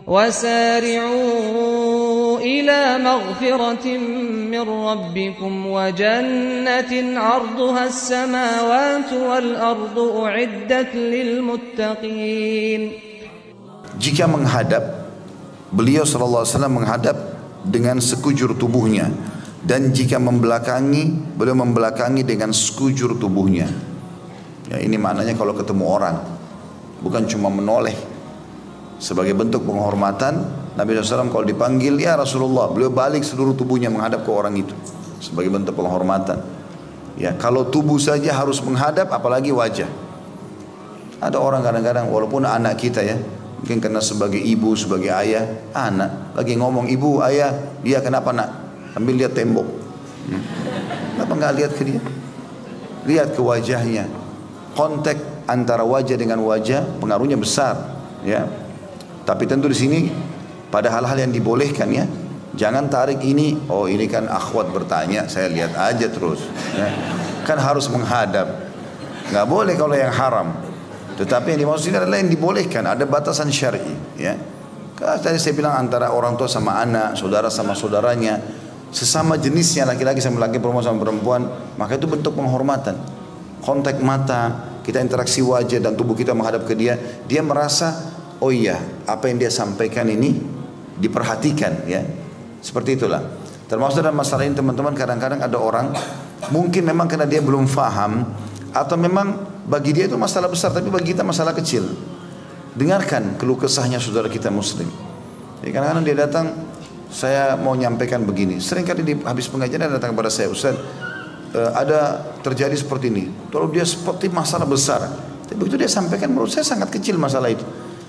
وسارعوا إلى مغفرة من ربكم وجنة عرضها السماوات والأرض أعدت للمتقين. Jika menghadap, beliau sallallahu alaihi wasallam menghadap dengan sekujur tubuhnya, dan jika membelakangi, beliau membelakangi dengan sekujur tubuhnya. Ya, ini maknanya kalau ketemu orang, bukan cuma menoleh. Sebagai bentuk penghormatan, Nabi SAW kalau dipanggil, ya Rasulullah, beliau balik seluruh tubuhnya menghadap ke orang itu. Sebagai bentuk penghormatan. Ya, kalau tubuh saja harus menghadap, apalagi wajah. Ada orang kadang-kadang, walaupun anak kita ya, mungkin karena sebagai ibu, sebagai ayah, anak lagi ngomong, ibu, ayah, dia kenapa nak? Ambil lihat tembok. Kenapa nggak lihat ke dia? Lihat ke wajahnya. Kontak antara wajah dengan wajah pengaruhnya besar, ya. Tapi tentu di sini pada hal-hal yang dibolehkan ya. Jangan tarik ini, oh ini kan akhwat bertanya, saya lihat aja terus. Ya. Kan harus menghadap. Nggak boleh kalau yang haram. Tetapi yang dimaksud ini adalah yang dibolehkan, ada batasan syar'i, ya. Karena tadi saya bilang antara orang tua sama anak, saudara sama saudaranya, sesama jenisnya, laki-laki sama laki, perempuan sama perempuan, maka itu bentuk penghormatan. Kontak mata, kita interaksi wajah dan tubuh kita menghadap ke dia, dia merasa, oh iya, apa yang dia sampaikan ini diperhatikan, ya. Seperti itulah. Termasuk dalam masalah ini teman-teman, kadang-kadang ada orang, mungkin memang karena dia belum faham, atau memang bagi dia itu masalah besar, tapi bagi kita masalah kecil. Dengarkan keluh kesahnya saudara kita muslim. Jadi kadang-kadang dia datang, saya mau nyampaikan begini. Seringkali di habis pengajian dia datang kepada saya, Ustaz, ada terjadi seperti ini. Lalu dia seperti masalah besar. Tapi begitu dia sampaikan, menurut saya sangat kecil masalah itu.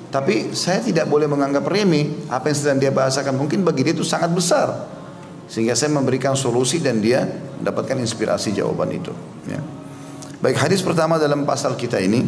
Tapi saya tidak boleh menganggap remeh apa yang sedang dia bahasakan. Mungkin bagi dia itu sangat besar. Sehingga saya memberikan solusi dan dia mendapatkan inspirasi jawaban itu. Ya. Baik, hadis pertama dalam pasal kita ini,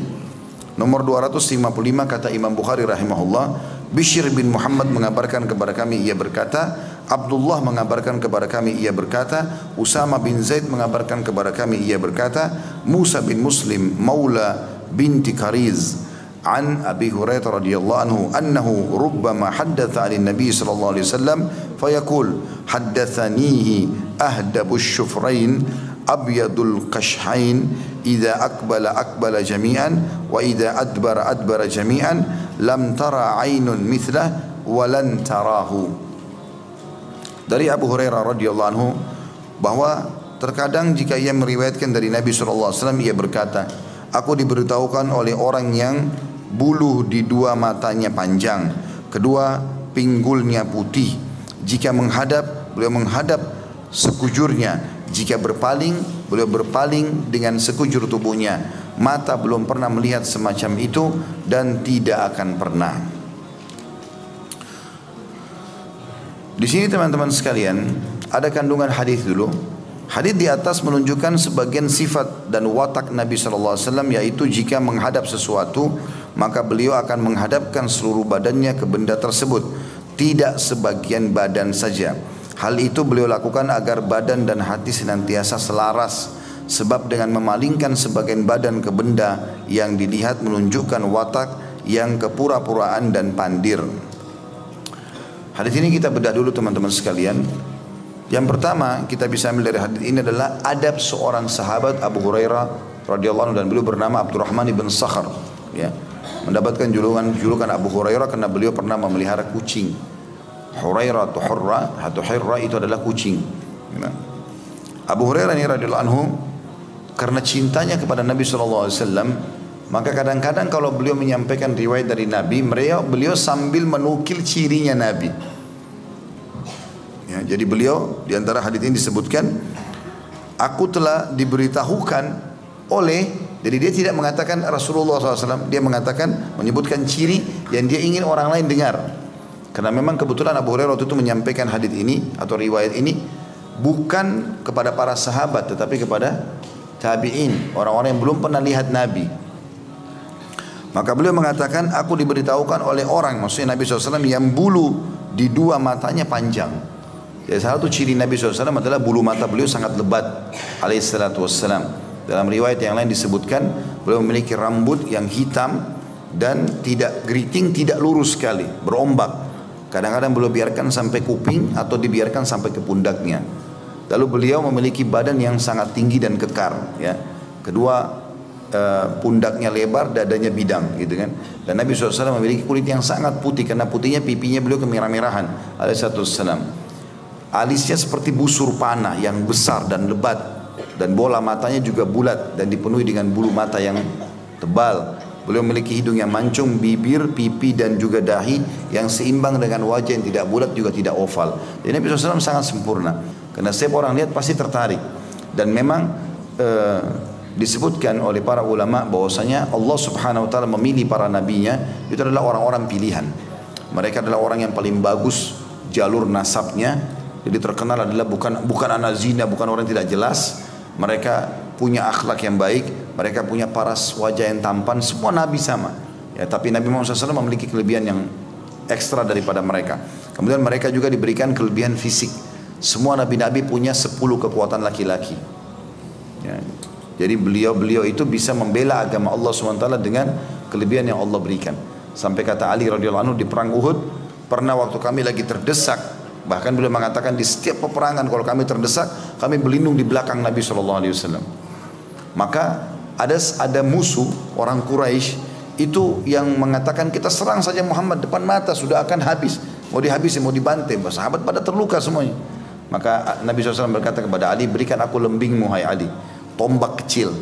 nomor 255, kata Imam Bukhari rahimahullah, Bishr bin Muhammad mengabarkan kepada kami, ia berkata, Abdullah mengabarkan kepada kami, ia berkata, Usama bin Zaid mengabarkan kepada kami, ia berkata, Musa bin Muslim maula binti Kariz an Abi Hurairah radhiyallahu anhu annahu rubbama haddatha 'an Nabi sallallahu alaihi wasallam fayaqul haddathanihi ahdabus syufrain abyadul qashhain idza aqbala jami'an wa idza adbara jami'an lam tara 'ainun mithlah wa lan tarahu. Dari Abu Hurairah radhiyallahu anhu bahwa terkadang jika ia meriwayatkan dari Nabi sallallahu alaihi wasallam, ia berkata, aku diberitahukan oleh orang yang buluh di dua matanya panjang, kedua pinggulnya putih. Jika menghadap, beliau menghadap sekujurnya. Jika berpaling, beliau berpaling dengan sekujur tubuhnya. Mata belum pernah melihat semacam itu dan tidak akan pernah. Di sini teman-teman sekalian, ada kandungan hadis dulu. Hadis di atas menunjukkan sebagian sifat dan watak Nabi SAW, yaitu jika menghadap sesuatu, maka beliau akan menghadapkan seluruh badannya ke benda tersebut, tidak sebagian badan saja. Hal itu beliau lakukan agar badan dan hati senantiasa selaras, sebab dengan memalingkan sebagian badan ke benda yang dilihat menunjukkan watak yang kepura-puraan dan pandir. Hadis ini kita bedah dulu teman-teman sekalian. Yang pertama kita bisa ambil dari hadis ini adalah adab seorang sahabat Abu Hurairah radhiyallahu anhu, dan beliau bernama Abdurrahman ibn Sakhar, ya. Mendapatkan julukan Abu Hurairah karena beliau pernah memelihara kucing. Hurairah atau Hurra itu adalah kucing. Ya. Abu Hurairah ini radhiyallahu anhu karena cintanya kepada Nabi SAW, maka kadang-kadang kalau beliau menyampaikan riwayat dari Nabi, beliau sambil menukil cirinya Nabi. Ya, jadi beliau di antara hadis ini disebutkan, aku telah diberitahukan oleh, jadi dia tidak mengatakan Rasulullah SAW, dia mengatakan, menyebutkan ciri yang dia ingin orang lain dengar. Karena memang kebetulan Abu Hurairah waktu itu menyampaikan hadis ini atau riwayat ini bukan kepada para sahabat, tetapi kepada tabi'in, orang-orang yang belum pernah lihat Nabi. Maka beliau mengatakan, aku diberitahukan oleh orang, maksudnya Nabi SAW, yang bulu di dua matanya panjang. Jadi salah satu ciri Nabi SAW adalah bulu mata beliau sangat lebat alaihissalatu wassalam. Dalam riwayat yang lain disebutkan beliau memiliki rambut yang hitam dan tidak keriting, tidak lurus sekali, berombak. Kadang-kadang beliau biarkan sampai kuping atau dibiarkan sampai ke pundaknya. Lalu beliau memiliki badan yang sangat tinggi dan kekar, ya. Kedua pundaknya lebar, dadanya bidang, gitu kan. Dan Nabi SAW memiliki kulit yang sangat putih, karena putihnya pipinya beliau kemerah-merahan alaihissalam. Alisnya seperti busur panah yang besar dan lebat, dan bola matanya juga bulat dan dipenuhi dengan bulu mata yang tebal. Beliau memiliki hidung yang mancung, bibir, pipi dan juga dahi yang seimbang dengan wajah yang tidak bulat juga tidak oval. Jadi Nabi SAW sangat sempurna. Karena setiap orang lihat pasti tertarik. Dan memang disebutkan oleh para ulama bahwasanya Allah Subhanahu wa taala memilih para nabinya itu adalah orang-orang pilihan. Mereka adalah orang yang paling bagus jalur nasabnya. Jadi terkenal adalah bukan anak zina, bukan orang yang tidak jelas. Mereka punya akhlak yang baik, mereka punya paras wajah yang tampan, semua nabi sama. Ya, tapi Nabi Muhammad SAW memiliki kelebihan yang ekstra daripada mereka. Kemudian mereka juga diberikan kelebihan fisik. Semua nabi-nabi punya 10 kekuatan laki-laki. Ya. Jadi beliau itu bisa membela agama Allah SWT dengan kelebihan yang Allah berikan. Sampai kata Ali radhiyallahu anhu di perang Uhud, pernah waktu kami lagi terdesak, bahkan beliau mengatakan di setiap peperangan kalau kami terdesak, kami berlindung di belakang Nabi SAW. Maka ada musuh orang Quraisy itu yang mengatakan kita serang saja Muhammad, depan mata sudah akan habis, mau dihabisi, mau dibantai. Sahabat pada terluka semuanya. Maka Nabi SAW berkata kepada Ali, berikan aku lembingmu hai Ali, tombak kecil.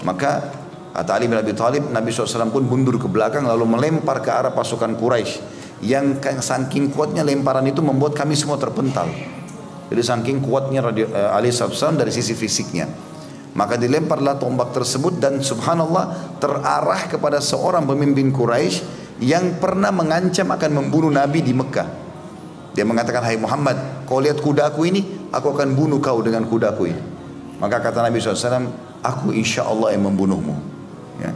Maka kata Ali bin Abi Thalib, Nabi SAW pun mundur ke belakang lalu melempar ke arah pasukan Quraisy. Yang saking kuatnya lemparan itu membuat kami semua terpental. Jadi saking kuatnya Ali SAW dari sisi fisiknya. Maka dilemparlah tombak tersebut dan subhanallah terarah kepada seorang pemimpin Quraisy yang pernah mengancam akan membunuh Nabi di Mekah. Dia mengatakan, hai Muhammad, kau lihat kudaku ini, aku akan bunuh kau dengan kudaku ini. Maka kata Nabi SAW, aku insya Allah yang membunuhmu. Ya.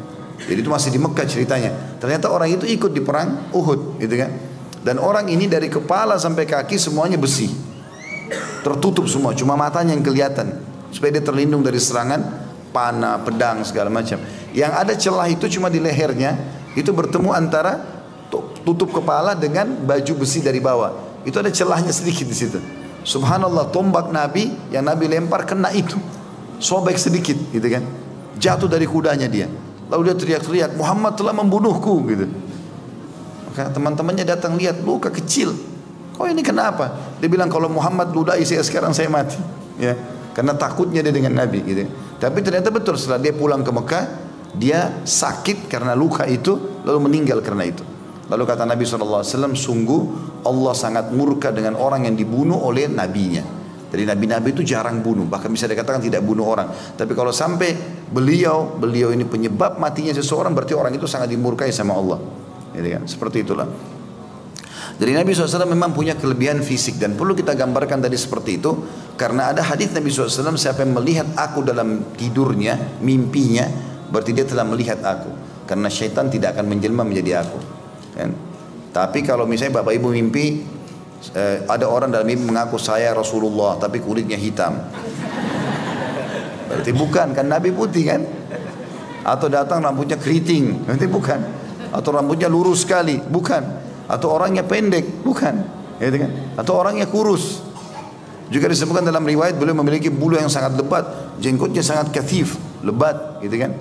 Jadi itu masih di Mekah ceritanya. Ternyata orang itu ikut di perang Uhud, gitu kan? Dan orang ini dari kepala sampai kaki semuanya besi, tertutup semua, cuma matanya yang kelihatan, supaya dia terlindung dari serangan panah, pedang, segala macam. Yang ada celah itu cuma di lehernya, itu bertemu antara tutup kepala dengan baju besi dari bawah. Itu ada celahnya sedikit di situ. Subhanallah, tombak Nabi yang Nabi lempar kena itu, sobek sedikit, gitu kan? Jatuh dari kudanya dia. Lalu dia teriak-teriak, Muhammad telah membunuhku, gitu. Maka teman-temannya datang lihat, luka kecil. Kok ini kenapa? Dia bilang kalau Muhammad ludahi saya sekarang saya mati. Ya, karena takutnya dia dengan Nabi, gitu. Tapi ternyata betul setelah dia pulang ke Mekah, dia sakit karena luka itu, lalu meninggal karena itu. Lalu kata Nabi SAW, sungguh Allah sangat murka dengan orang yang dibunuh oleh nabinya. Jadi nabi-nabi itu jarang bunuh, bahkan bisa dikatakan tidak bunuh orang. Tapi kalau sampai beliau ini penyebab matinya seseorang, berarti orang itu sangat dimurkai sama Allah. Jadi kan, seperti itulah. Jadi Nabi SAW memang punya kelebihan fisik dan perlu kita gambarkan tadi seperti itu, karena ada hadis Nabi SAW, siapa yang melihat aku dalam tidurnya, mimpinya, berarti dia telah melihat aku. Karena syaitan tidak akan menjelma menjadi aku. Kan? Tapi kalau misalnya bapak ibu mimpi ada orang dalam mimpi mengaku saya Rasulullah tapi kulitnya hitam, berarti bukan, kan Nabi putih kan? Atau datang rambutnya keriting, berarti bukan. Atau rambutnya lurus sekali, bukan. Atau orangnya pendek, bukan, gitu kan? Atau orangnya kurus. Juga disebutkan dalam riwayat beliau memiliki bulu yang sangat lebat, jenggotnya sangat kathif, lebat, gitu kan?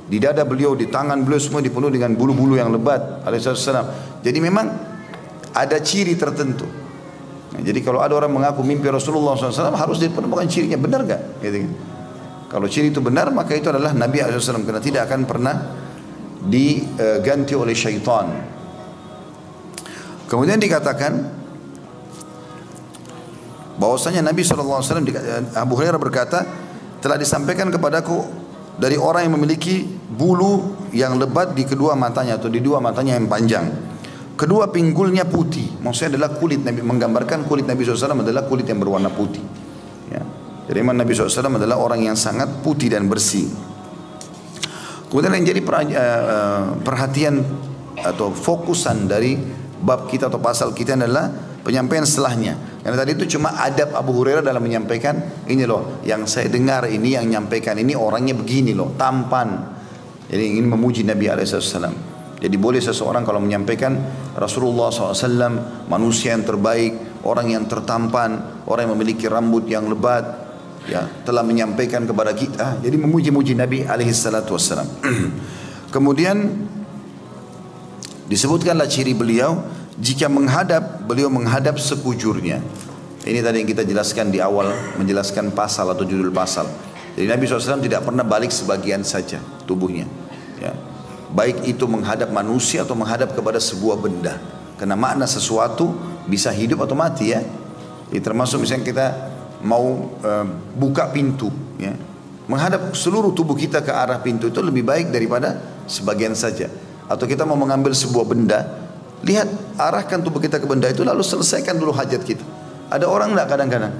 Di dada beliau, di tangan beliau semua dipenuhi dengan bulu-bulu yang lebat alaihissalam. Jadi memang ada ciri tertentu. Nah, jadi kalau ada orang mengaku mimpi Rasulullah SAW harus dipenemukan cirinya, benar gak? Gitu. Kalau ciri itu benar maka itu adalah Nabi SAW, karena tidak akan pernah diganti oleh syaitan. Kemudian dikatakan bahwasanya Nabi SAW, Abu Hurairah berkata, telah disampaikan kepadaku dari orang yang memiliki bulu yang lebat di kedua matanya atau di dua matanya yang panjang. Kedua pinggulnya putih, maksudnya adalah kulit Nabi, menggambarkan kulit Nabi SAW adalah kulit yang berwarna putih. Ya. Jadi memang Nabi SAW adalah orang yang sangat putih dan bersih. Kemudian yang jadi perhatian atau fokusan dari bab kita atau pasal kita adalah penyampaian setelahnya. Karena tadi itu cuma adab Abu Hurairah dalam menyampaikan, ini loh yang saya dengar ini, yang menyampaikan ini orangnya begini loh, tampan. Jadi ingin memuji Nabi SAW. Jadi boleh seseorang kalau menyampaikan Rasulullah SAW manusia yang terbaik, orang yang tertampan, orang yang memiliki rambut yang lebat, ya, telah menyampaikan kepada kita. Jadi memuji-muji Nabi alaihissalatu wassalam. Kemudian disebutkanlah ciri beliau, jika menghadap, beliau menghadap sekujurnya. Ini tadi yang kita jelaskan di awal, menjelaskan pasal atau judul pasal. Jadi Nabi SAW tidak pernah balik sebagian saja tubuhnya, ya. Baik itu menghadap manusia atau menghadap kepada sebuah benda. Karena makna sesuatu bisa hidup atau mati, ya. Jadi termasuk misalnya kita mau buka pintu, ya. Menghadap seluruh tubuh kita ke arah pintu itu lebih baik daripada sebagian saja. Atau kita mau mengambil sebuah benda, lihat, arahkan tubuh kita ke benda itu lalu selesaikan dulu hajat kita. Ada orang enggak kadang-kadang,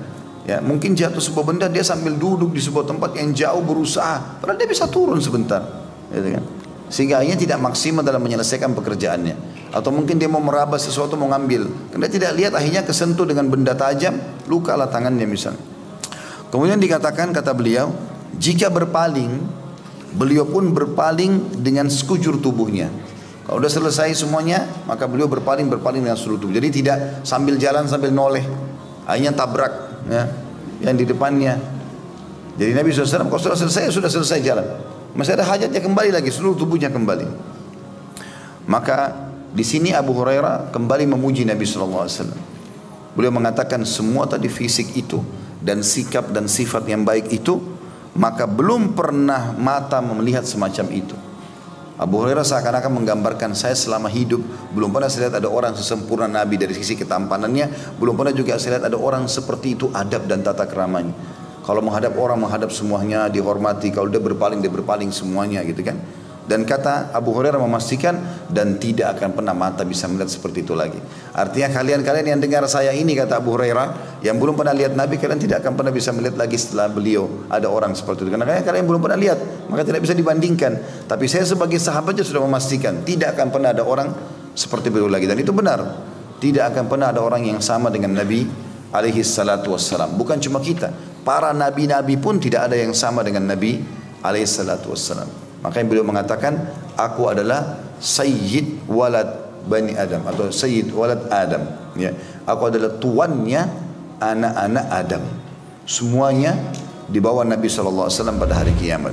ya, mungkin jatuh sebuah benda, dia sambil duduk di sebuah tempat yang jauh berusaha, padahal dia bisa turun sebentar, gitu kan? Sehingga akhirnya tidak maksimal dalam menyelesaikan pekerjaannya. Atau mungkin dia mau meraba sesuatu, mau ngambil, karena tidak lihat, akhirnya kesentuh dengan benda tajam, lukalah tangannya misalnya. Kemudian dikatakan, kata beliau, jika berpaling, beliau pun berpaling dengan sekujur tubuhnya. Kalau sudah selesai semuanya, maka beliau berpaling dengan seluruh tubuh. Jadi tidak sambil jalan sambil noleh, akhirnya tabrak, ya, yang di depannya. Jadi Nabi SAW kalau sudah selesai jalan, masih ada hajatnya, kembali lagi, seluruh tubuhnya kembali. Maka di sini Abu Hurairah kembali memuji Nabi SAW. Beliau mengatakan semua tadi fisik itu dan sikap dan sifat yang baik itu, maka belum pernah mata melihat semacam itu. Abu Hurairah seakan-akan menggambarkan, saya selama hidup belum pernah saya lihat ada orang sesempurna Nabi dari sisi ketampanannya, belum pernah juga saya lihat ada orang seperti itu adab dan tata keramanya. Kalau menghadap orang, menghadap semuanya, dihormati. Kalau dia berpaling semuanya, gitu kan. Dan kata Abu Hurairah memastikan, dan tidak akan pernah mata bisa melihat seperti itu lagi. Artinya kalian yang dengar saya ini, kata Abu Hurairah, yang belum pernah lihat Nabi, kalian tidak akan pernah bisa melihat lagi setelah beliau ada orang seperti itu. Karena kalian belum pernah lihat, maka tidak bisa dibandingkan. Tapi saya sebagai sahabatnya sudah memastikan, tidak akan pernah ada orang seperti beliau lagi. Dan itu benar, tidak akan pernah ada orang yang sama dengan Nabi alaihi salatu wassalam. Bukan cuma kita, para nabi-nabi pun tidak ada yang sama dengan Nabi alaihi salatu wassalam. Makanya beliau mengatakan, aku adalah Sayyid walad Bani Adam, atau Sayyid walad Adam, ya. Aku adalah tuannya anak-anak Adam. Semuanya di bawah Nabi SAW pada hari kiamat.